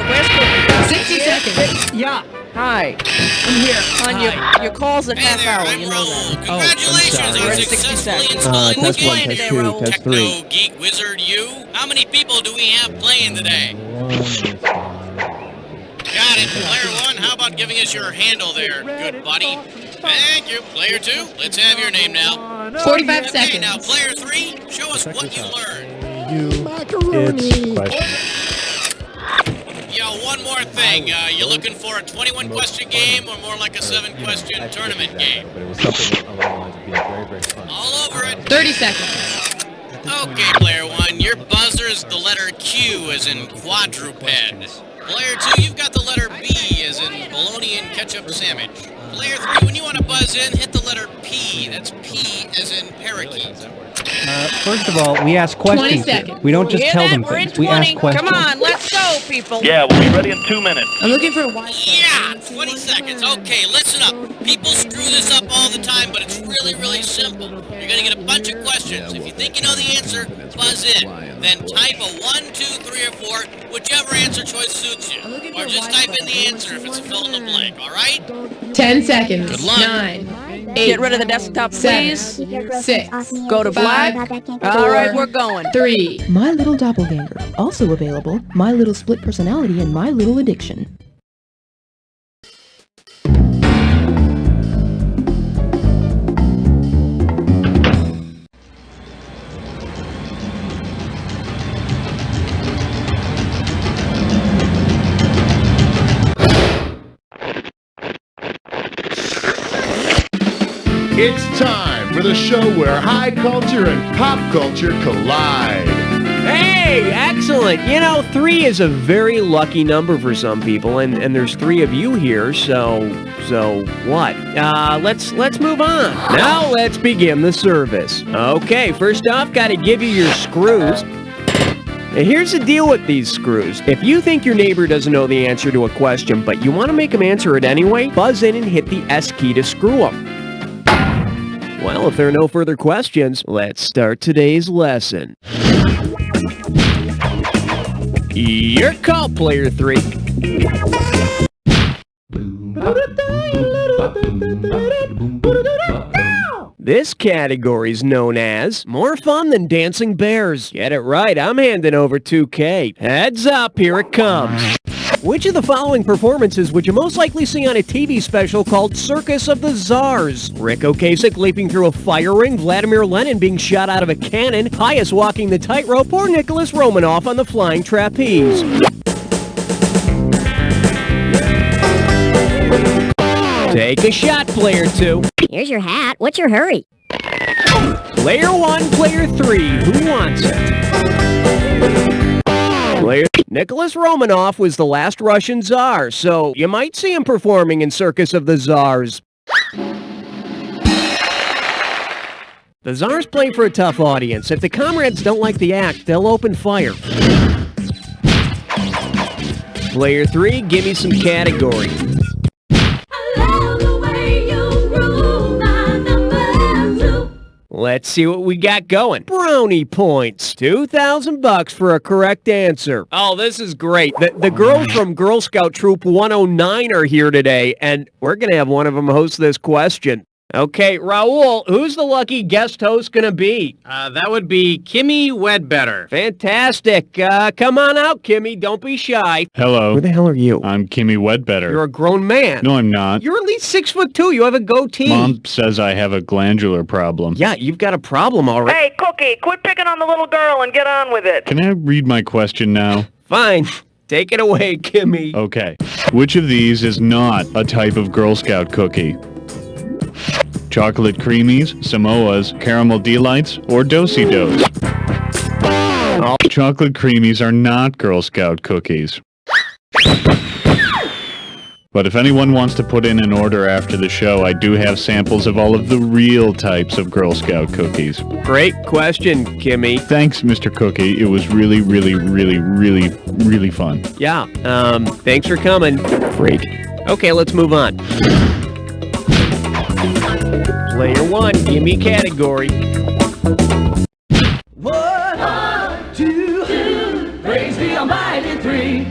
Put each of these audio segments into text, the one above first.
right, where's Cookie? 60 seconds. Yeah. Hi. I'm here. On your calls at half hour, you know that. Congratulations on We're at 60 successfully seconds. installing the Test 1, game. test 2, test 3. Techno Geek Wizard, you. How many people do we have playing today? Got it. Player 1, how about giving us your handle there, good buddy? Thank you. Player 2, let's have your name now. 45 Okay, seconds. now Player 3, show us what you learned. It's question. Yo, one more thing. You looking for a 21-question game or more like a 7-question tournament game? But it was something along the lines of being very, very fun. All over it. 30 seconds. Okay, Player 1, your buzzer's the letter Q as in quadruped. Player 2, you've got the letter B as in bologna and ketchup sandwich. Player 3, when you want to buzz in, hit the letter P. That's P as in parakeet. First of all, we ask 20 questions. seconds. We don't just Hear tell that? them We're in things. We 20. ask questions. Come on, let's go, people. Yeah, we'll be ready in 2 minutes. I'm looking for a white. Yeah, 20 seconds. Okay, listen up. People screw this up all the time, but it's really, really simple. You're going to get a bunch of questions. If you think you know the answer, buzz in. Then type a 1, 2, 3, or 4, whichever answer choice suits you. Or just type in the answer if it's a fill in the blank, all right? 10 seconds. Good luck. 9, 8, Get rid of the desktop, 7, please. 6, Go to black. 5, All right, we're going. 3. My Little Doppelganger. Also available, My Little Split Personality and My Little Addiction. It's time for the show where high culture and pop culture collide. Hey, excellent. You know, 3 is a very lucky number for some people, and there's 3 of you here, so what? Let's move on. Now let's begin the service. Okay, first off, gotta give you your screws. Now, here's the deal with these screws. If you think your neighbor doesn't know the answer to a question, but you want to make him answer it anyway, buzz in and hit the S key to screw him. Well, if there are no further questions, let's start today's lesson. Your call, Player 3. This category is known as More Fun Than Dancing Bears. Get it right, I'm handing over 2K. Heads up, here it comes. Which of the following performances would you most likely see on a TV special called Circus of the Czars? Rick Ocasek leaping through a fire ring, Vladimir Lenin being shot out of a cannon, Pius walking the tightrope, or Nicholas Romanoff on the flying trapeze? Take a shot, Player 2. Here's your hat. What's your hurry? Player 1, Player 3, who wants it? Nicholas Romanoff was the last Russian Tsar, so you might see him performing in Circus of the Czars. The Czars play for a tough audience. If the comrades don't like the act, they'll open fire. Player 3, give me some category. Let's see what we got going. Brownie points. $2,000 for a correct answer. Oh, this is great. The girls from Girl Scout Troop 109 are here today, and we're going to have one of them host this question. Okay, Raul, who's the lucky guest host going to be? That would be Kimmy Wedbetter. Fantastic. Come on out, Kimmy. Don't be shy. Hello. Who the hell are you? I'm Kimmy Wedbetter. You're a grown man. No, I'm not. You're at least 6'2". You have a goatee. Mom says I have a glandular problem. Yeah, you've got a problem already. Hey, Cookie, quit picking on the little girl and get on with it. Can I read my question now? Fine. Take it away, Kimmy. Okay. Which of these is not a type of Girl Scout cookie? Chocolate creamies, Samoas, caramel delights, or do-si-dos? Chocolate creamies are not Girl Scout cookies. But if anyone wants to put in an order after the show, I do have samples of all of the real types of Girl Scout cookies. Great question, Kimmy. Thanks, Mr. Cookie. It was really, really, really, really, really fun. Yeah, thanks for coming. Freak. Okay, let's move on. Player 1, give me category. 1, 2, praise the almighty 3.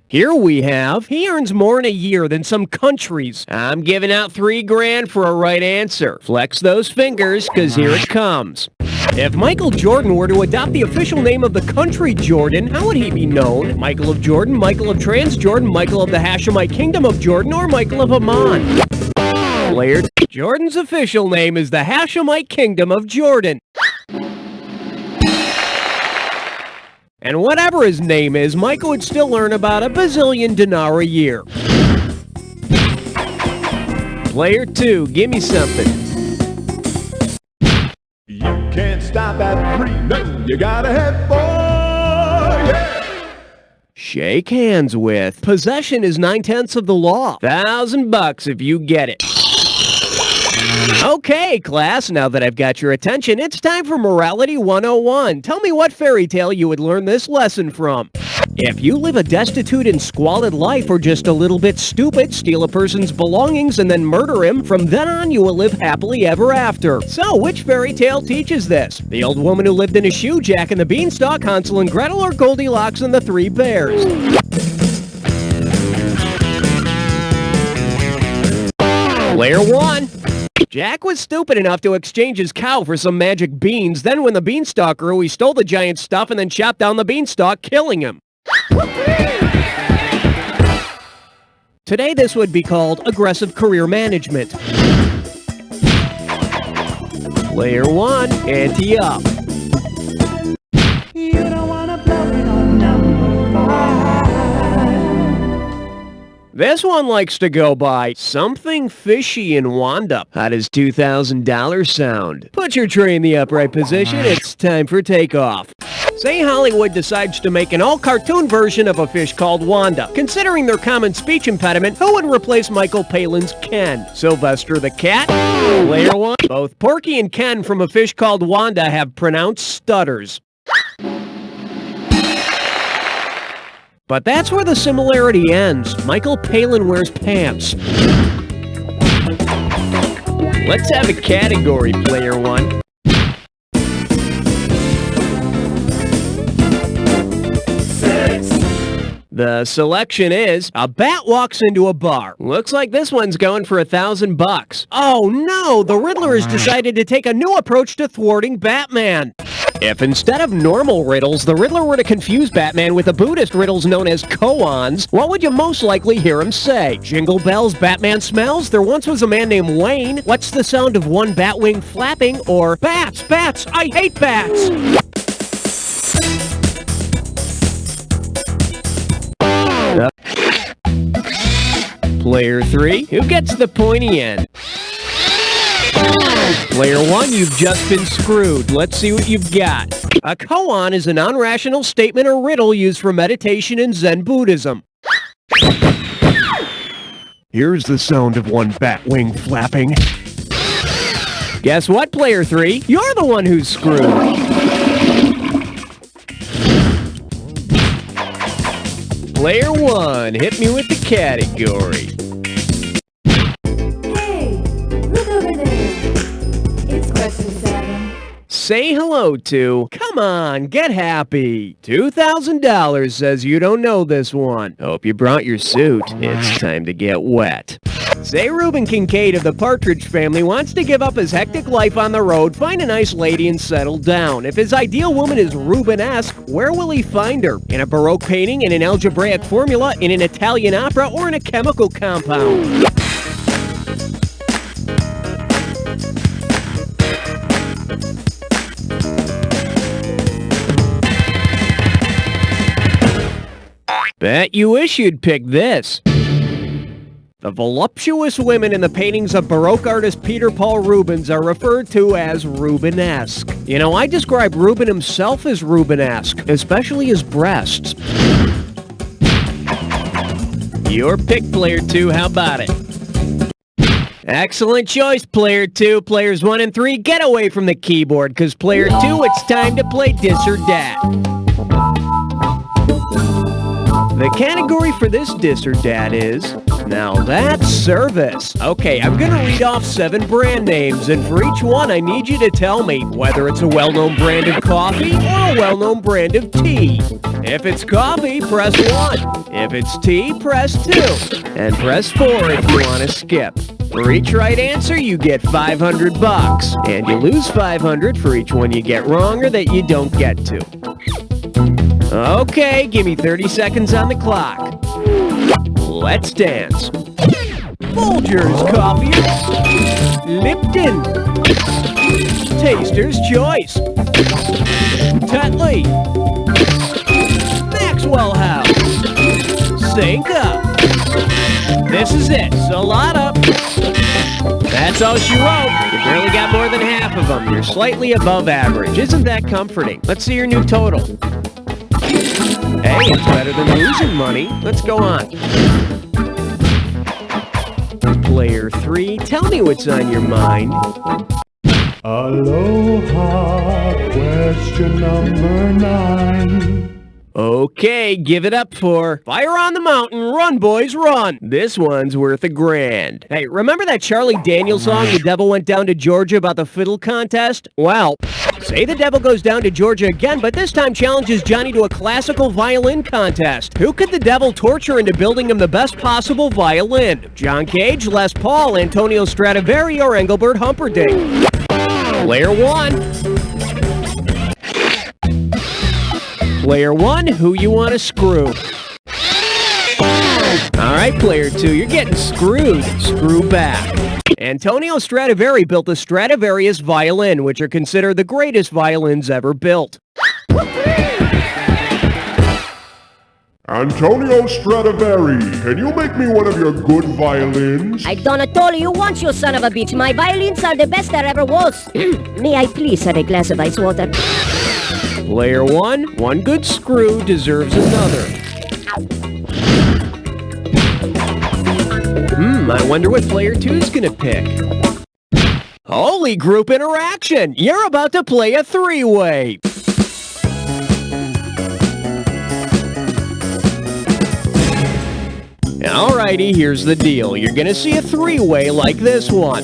Here we have, he earns more in a year than some countries. I'm giving out $3,000 for a right answer. Flex those fingers, because here it comes. If Michael Jordan were to adopt the official name of the country Jordan, how would he be known? Michael of Jordan, Michael of Transjordan, Michael of the Hashemite Kingdom of Jordan, or Michael of Amman? Player, Jordan's official name is the Hashemite Kingdom of Jordan. And whatever his name is, Michael would still earn about $1 bazillion dinar a year. Player 2, give me something. You can't stop at 3, no, you gotta have 4, yeah! Shake hands with. Possession is 9/10 of the law. $1,000 if you get it. Okay, class, now that I've got your attention, it's time for Morality 101. Tell me what fairy tale you would learn this lesson from. If you live a destitute and squalid life or just a little bit stupid, steal a person's belongings and then murder him, from then on you will live happily ever after. So, which fairy tale teaches this? The Old Woman Who Lived in a Shoe, Jack and the Beanstalk, Hansel and Gretel, or Goldilocks and the Three Bears? Player 1. Jack was stupid enough to exchange his cow for some magic beans. Then when the beanstalk grew, he stole the giant stuff and then chopped down the beanstalk, killing him. Today this would be called aggressive career management. Player 1, ante up. You don't wanna blow it on number 5. This one likes to go by something fishy in Wanda. How does $2,000 sound? Put your tray in the upright position. It's time for takeoff. Say Hollywood decides to make an all-cartoon version of a fish called Wanda. Considering their common speech impediment, who would replace Michael Palin's Ken? Sylvester the cat? Player 1. Both Porky and Ken from a fish called Wanda have pronounced stutters. But that's where the similarity ends. Michael Palin wears pants. Let's have a category, Player 1. The selection is, a bat walks into a bar. Looks like this one's going for $1,000. Oh no, the Riddler has decided to take a new approach to thwarting Batman. If instead of normal riddles, the Riddler were to confuse Batman with the Buddhist riddles known as koans, what would you most likely hear him say? Jingle bells, Batman smells, there once was a man named Wayne, what's the sound of one bat wing flapping, or bats, bats, I hate bats! Player 3, who gets the pointy end? Player 1, you've just been screwed. Let's see what you've got. A koan is a non-rational statement or riddle used for meditation in Zen Buddhism. Here's the sound of one bat wing flapping. Guess what, Player 3? You're the one who's screwed. Player 1, hit me with the category. Say hello to, come on, get happy. $2,000 says you don't know this one. Hope you brought your suit. It's time to get wet. Say Reuben Kincaid of the Partridge Family wants to give up his hectic life on the road, find a nice lady and settle down. If his ideal woman is Rubenesque, where will he find her? In a Baroque painting, in an algebraic formula, in an Italian opera, or in a chemical compound? Bet you wish you'd pick this. The voluptuous women in the paintings of Baroque artist Peter Paul Rubens are referred to as Rubenesque. You know, I describe Rubens himself as Rubenesque, especially his breasts. Your pick, Player 2, how about it? Excellent choice, Player 2. Players 1 and 3, get away from the keyboard, because Player 2, it's time to play Dis or Dat. The category for this Dis or Dat is, now that's service. Okay, I'm gonna read off 7 brand names, and for each one I need you to tell me whether it's a well-known brand of coffee or a well-known brand of tea. If it's coffee, press 1. If it's tea, press 2. And press 4 if you want to skip. For each right answer, you get $500. And you lose $500 for each one you get wrong or that you don't get to. Okay, give me 30 seconds on the clock. Let's dance. Folgers Coffee. Lipton. Taster's Choice. Tetley. Maxwell House. Sync up. This is it. Solana. That's all she wrote. You barely got more than half of them. You're slightly above average. Isn't that comforting? Let's see your new total. Hey, it's better than losing money. Let's go on. Player 3, tell me what's on your mind. Aloha, question number 9. Okay, give it up for Fire on the Mountain, Run Boys Run. This one's worth $1,000. Hey, remember that Charlie Daniels song, The Devil Went Down to Georgia, about the fiddle contest? Well, say the devil goes down to Georgia again, but this time challenges Johnny to a classical violin contest. Who could the devil torture into building him the best possible violin? John Cage, Les Paul, Antonio Stradivari, or Engelbert Humperdinck? Player 1. Player 1, who you want to screw? All right, Player 2, you're getting screwed. Screw back. Antonio Stradivari built the Stradivarius violin, which are considered the greatest violins ever built. Antonio Stradivari, can you make me one of your good violins? I done told you once, you son of a bitch. My violins are the best there ever was. May I please have a glass of ice water? Player 1, one good screw deserves another. I wonder what Player 2's gonna pick. Holy group interaction! You're about to play a three-way! Alrighty, here's the deal. You're gonna see a three-way like this one.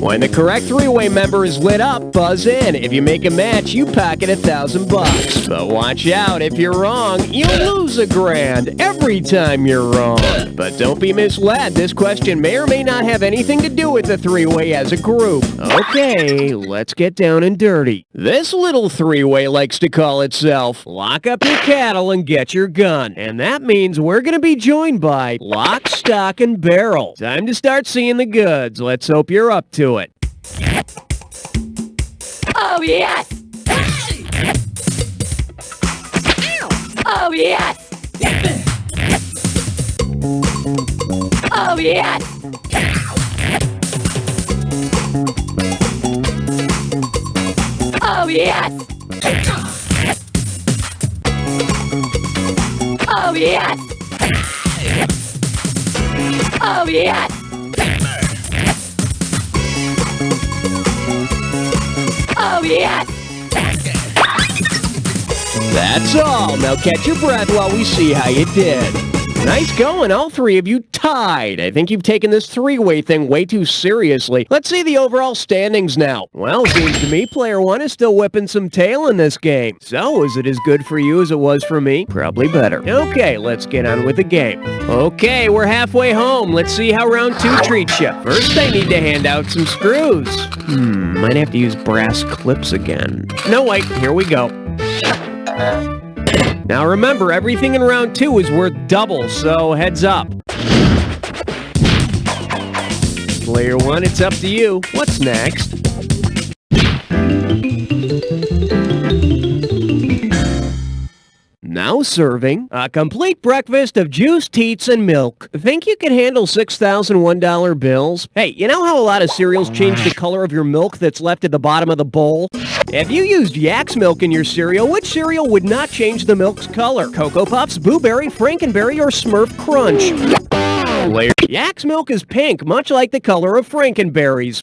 When the correct three-way member is lit up, buzz in. If you make a match, you pocket $1,000. But watch out, if you're wrong, you'll lose $1,000 every time you're wrong. But don't be misled. This question may or may not have anything to do with the three-way as a group. Okay, let's get down and dirty. This little three-way likes to call itself Lock Up Your Cattle and Get Your Gun. And that means we're going to be joined by Lock, Stock, and Barrel. Time to start seeing the goods. Let's hope you're up to it. Oh, yes! Oh, yes! Oh, yes! Oh, yes! Oh, yes! Oh, yes! Oh, yes! That's all. Now catch your breath while we see how you did. Nice going. All three of you tied. I think you've taken this three-way thing way too seriously. Let's see the overall standings now. Well, seems to me Player 1 is still whipping some tail in this game. So, is it as good for you as it was for me? Probably better. Okay, let's get on with the game. Okay, we're halfway home. Let's see how round 2 treats you. First, I need to hand out some screws. Might have to use brass clips again. No, wait, here we go. Now remember, everything in round 2 is worth double, so heads up. Player 1, it's up to you. What's next? Now serving a complete breakfast of juice, teats, and milk. Think you can handle $6,001 bills? Hey, you know how a lot of cereals change the color of your milk that's left at the bottom of the bowl? If you used Yak's milk in your cereal, which cereal would not change the milk's color? Cocoa Puffs, Blueberry, Frankenberry, or Smurf Crunch? Yak's milk is pink, much like the color of Frankenberries.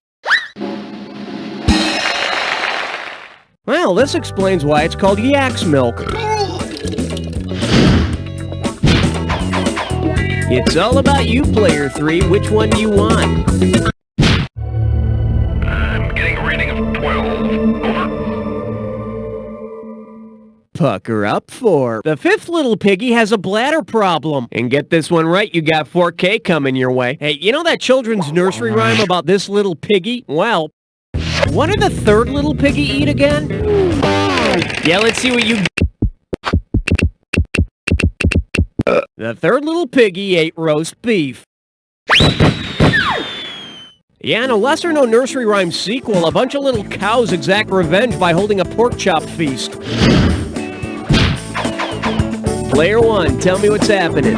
Well, this explains why it's called Yak's milk. It's all about you, Player 3. Which one do you want? I'm getting a reading of 12. Over. Pucker up for. The fifth little piggy has a bladder problem. And get this one right, you got 4K coming your way. Hey, you know that children's nursery rhyme about this little piggy? Well, what did the third little piggy eat again? Yeah, let's see what you... The third little piggy ate roast beef. Yeah, in a lesser-known nursery rhyme sequel, a bunch of little cows exact revenge by holding a pork chop feast. Player one, tell me what's happening.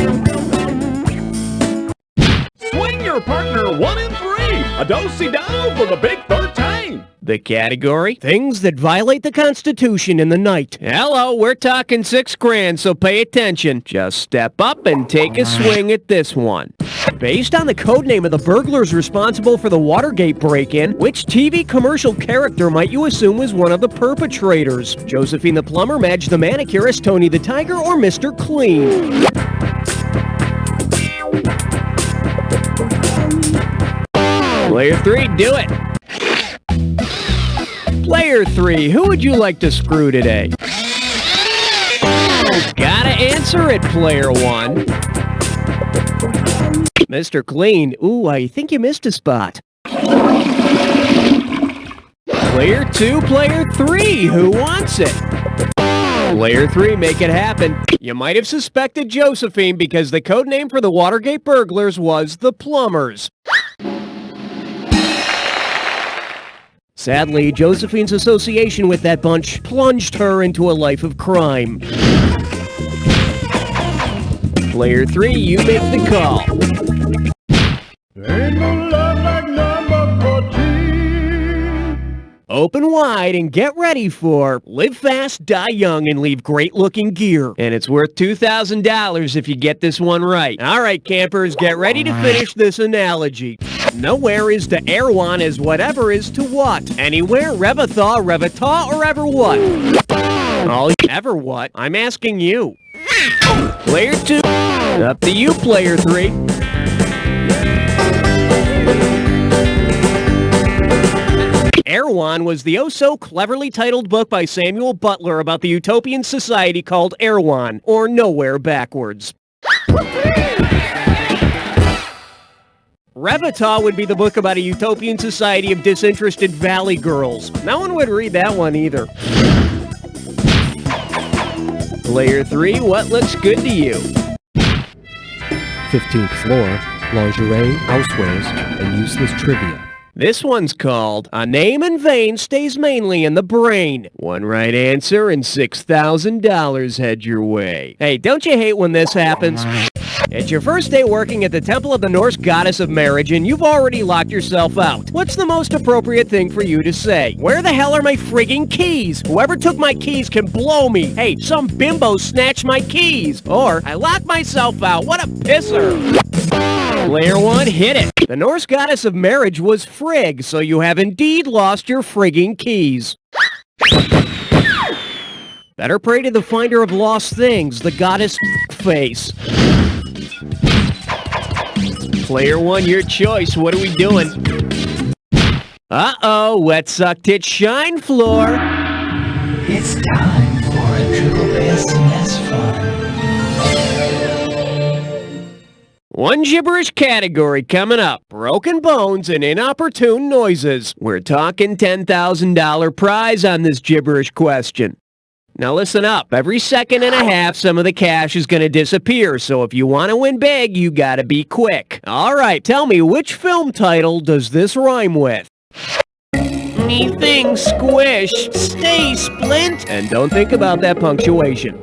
Swing your partner 1 and 3. A do-si-do for the big 13. The category? Things that violate the Constitution in the night. Hello, we're talking $6,000, so pay attention. Just step up and take a swing at this one. Based on the codename of the burglars responsible for the Watergate break-in, which TV commercial character might you assume was one of the perpetrators? Josephine the Plumber, Madge the Manicurist, Tony the Tiger, or Mr. Clean? Player 3, do it! Player 3, who would you like to screw today? Gotta answer it, Player 1. Mr. Clean, ooh, I think you missed a spot. Player 2, Player 3, who wants it? Player 3, make it happen. You might have suspected Josephine because the code name for the Watergate burglars was the Plumbers. Sadly, Josephine's association with that bunch plunged her into a life of crime. Player 3, you make the call. Ain't no love like number 14. Open wide and get ready for Live Fast, Die Young, and Leave Great-Looking Gear. And it's worth $2,000 if you get this one right. All right, campers, get ready to finish this analogy. Nowhere is to Erewhon as whatever is to what. Anywhere, Revathaw, Revata, or ever what? Oh, ever what? I'm asking you. Player 2, up to you, Player 3. Erewhon was the oh-so-cleverly titled book by Samuel Butler about the utopian society called Erewhon, or Nowhere backwards. Revathaw would be the book about a utopian society of disinterested valley girls. No one would read that one either. Player 3, what looks good to you? 15th floor, lingerie, housewares, and useless trivia. This one's called A Name in Vain Stays Mainly in the Brain. One right answer and $6,000 head your way. Hey, don't you hate when this happens? It's your first day working at the Temple of the Norse Goddess of Marriage and you've already locked yourself out. What's the most appropriate thing for you to say? Where the hell are my frigging keys? Whoever took my keys can blow me. Hey, some bimbo snatched my keys. Or, I locked myself out. What a pisser. Player 1, hit it. The Norse Goddess of Marriage was Frigg, so you have indeed lost your frigging keys. Better pray to the finder of lost things, the goddess face. Player 1, your choice. What are we doing? Uh-oh, wet suck tit shine floor. It's time for a triple SMS fun. One gibberish category coming up. Broken bones and inopportune noises. We're talking $10,000 prize on this gibberish question. Now listen up. Every second and a half, some of the cash is going to disappear, so if you want to win big, you gotta be quick. All right, tell me, which film title does this rhyme with? Me thing squish, stay splint, and don't think about that punctuation.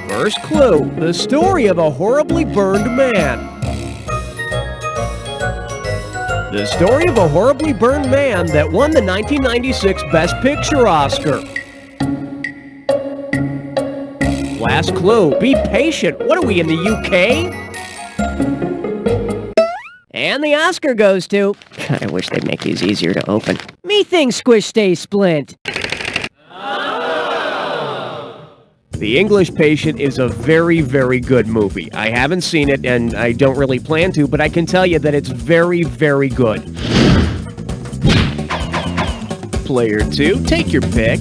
First clue, the story of a horribly burned man. The story of a horribly burned man that won the 1996 Best Picture Oscar. Last clue, be patient. What are we, in the UK? And the Oscar goes to... I wish they'd make these easier to open. Me thing squish stay splint. The English Patient is a very, very good movie. I haven't seen it, and I don't really plan to, but I can tell you that it's very, very good. Player 2, take your pick.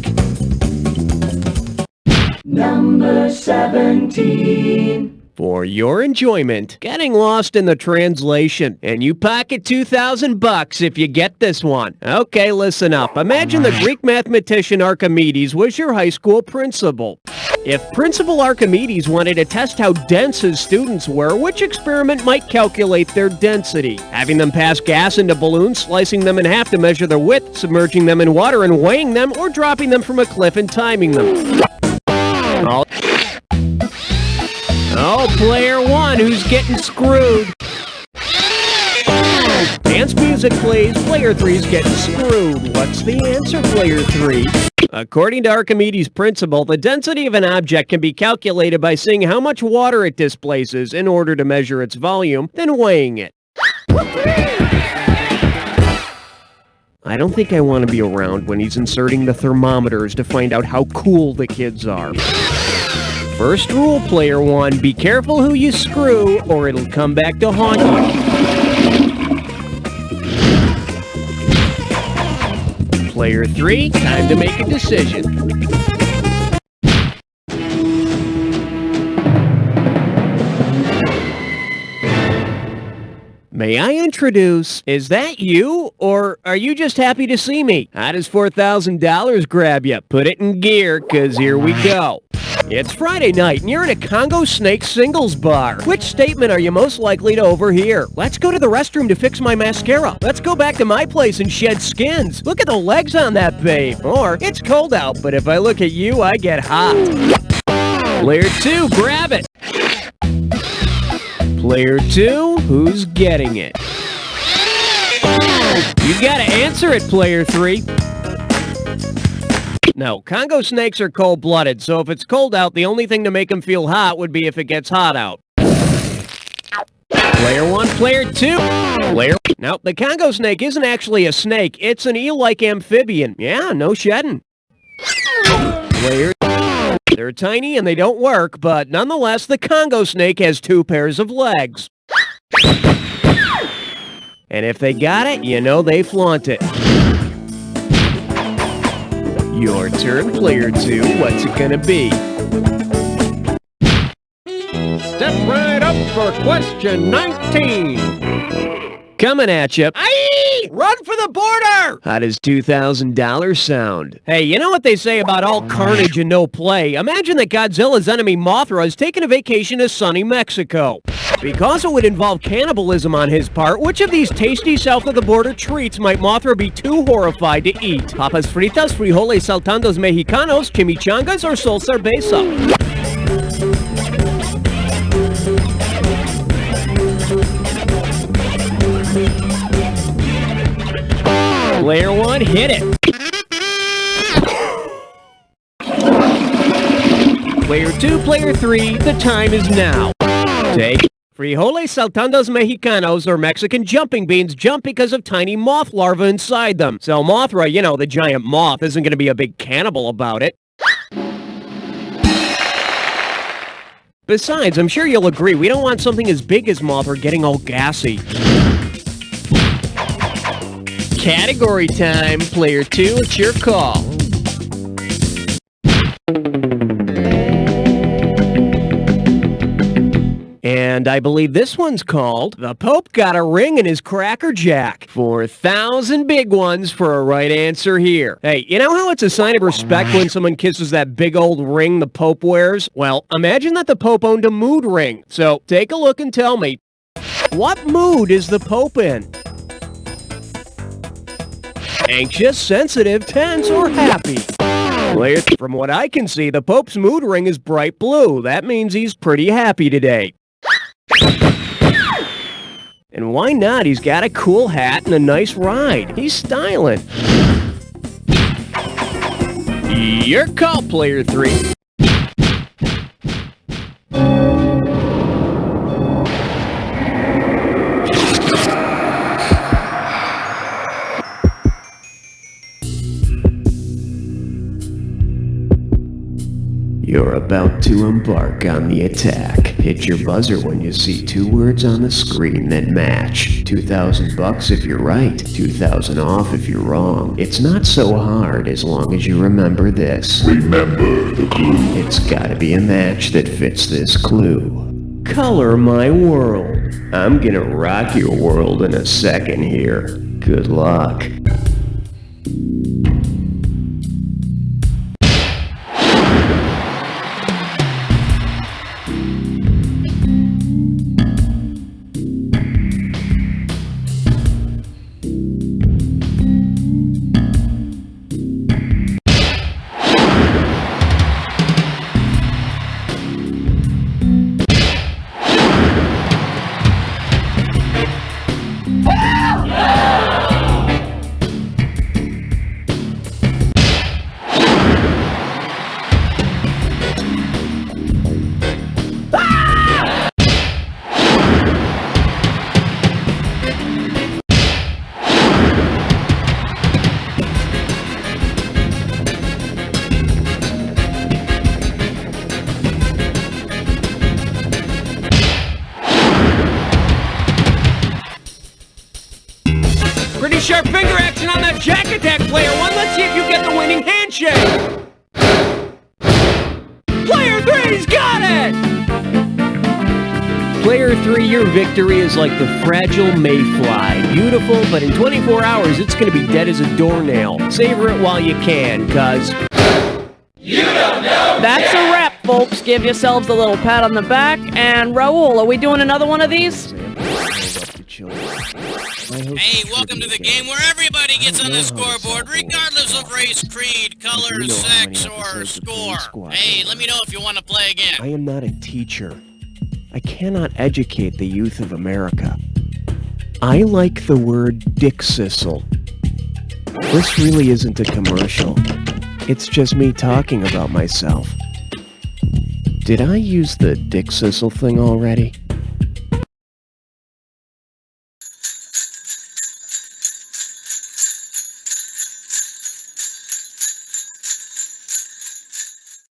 Number 17. For your enjoyment, getting lost in the translation, and you pocket $2,000 if you get this one. Okay, listen up. Imagine the Greek mathematician Archimedes was your high school principal. If Principal Archimedes wanted to test how dense his students were, which experiment might calculate their density? Having them pass gas into balloons, slicing them in half to measure their width, submerging them in water and weighing them, or dropping them from a cliff and timing them? Oh, Player 1, who's getting screwed? Dance music plays, Player 3's getting screwed. What's the answer, Player 3? According to Archimedes' principle, the density of an object can be calculated by seeing how much water it displaces in order to measure its volume, then weighing it. I don't think I want to be around when he's inserting the thermometers to find out how cool the kids are. First rule, Player 1, be careful who you screw, or it'll come back to haunt you. Player 3, time to make a decision. May I introduce, is that you, or are you just happy to see me? How does $4,000 grab you? Put it in gear, 'cause here we go. It's Friday night, and you're at a Congo Snake singles bar. Which statement are you most likely to overhear? Let's go to the restroom to fix my mascara. Let's go back to my place and shed skins. Look at the legs on that babe. Or, it's cold out, but if I look at you, I get hot. Player 2, grab it. Player 2, who's getting it? You gotta answer it, Player 3. No, Congo snakes are cold-blooded, so if it's cold out, the only thing to make them feel hot would be if it gets hot out. Player 1, Player 2. Now, the Congo snake isn't actually a snake. It's an eel-like amphibian. Yeah, no shedding. Player, they're tiny and they don't work, but nonetheless, the Congo snake has 2 pairs of legs. And if they got it, you know they flaunt it. Your turn, Player 2. What's it gonna be? Step right up for question 19. Coming at you. Aye! Run for the border! How does $2,000 sound? Hey, you know what they say about all carnage and no play? Imagine that Godzilla's enemy Mothra is taking a vacation to sunny Mexico. Because it would involve cannibalism on his part, which of these tasty south-of-the-border treats might Mothra be too horrified to eat? Papas fritas, frijoles saltandos mexicanos, chimichangas, or sol cerveza? Player 1, hit it. Player 2, Player 3, the time is now. Take frijoles saltandos mexicanos, or Mexican jumping beans, jump because of tiny moth larvae inside them. So Mothra, you know, the giant moth, isn't going to be a big cannibal about it. Besides, I'm sure you'll agree, we don't want something as big as Mothra getting all gassy. Category time. Player 2, it's your call. And I believe this one's called The Pope Got a Ring in His Cracker Jack. 4,000 big ones for a right answer here. Hey, you know how it's a sign of respect when someone kisses that big old ring the Pope wears? Well, imagine that the Pope owned a mood ring. So take a look and tell me, what mood is the Pope in? Anxious, sensitive, tense, or happy? From what I can see, the Pope's mood ring is bright blue. That means he's pretty happy today. And why not? He's got a cool hat and a nice ride. He's styling. Your call, Player 3. You're about to embark on the attack. Hit your buzzer when you see 2 words on the screen that match. $2,000 if you're right, 2,000 off if you're wrong. It's not so hard as long as you remember this. Remember the clue. It's gotta be a match that fits this clue. Color my world. I'm gonna rock your world in a second here. Good luck. Pretty sharp finger action on that Jack Attack player one. Let's see if you get the winning handshake. Player 3's got it! Player 3, your victory is like the fragile mayfly. Beautiful, but in 24 hours, it's going to be dead as a doornail. Savor it while you can, cuz... You don't know. That's a wrap, folks. Give yourselves a little pat on the back. And Raul, are we doing another one of these? Hey, welcome to the game where everybody gets on the scoreboard, regardless of race, creed, color, sex, or score. Hey, let me know if you want to play again. I am not a teacher. I cannot educate the youth of America. I like the word dick sissle. This really isn't a commercial. It's just me talking about myself. Did I use the dick sissle thing already?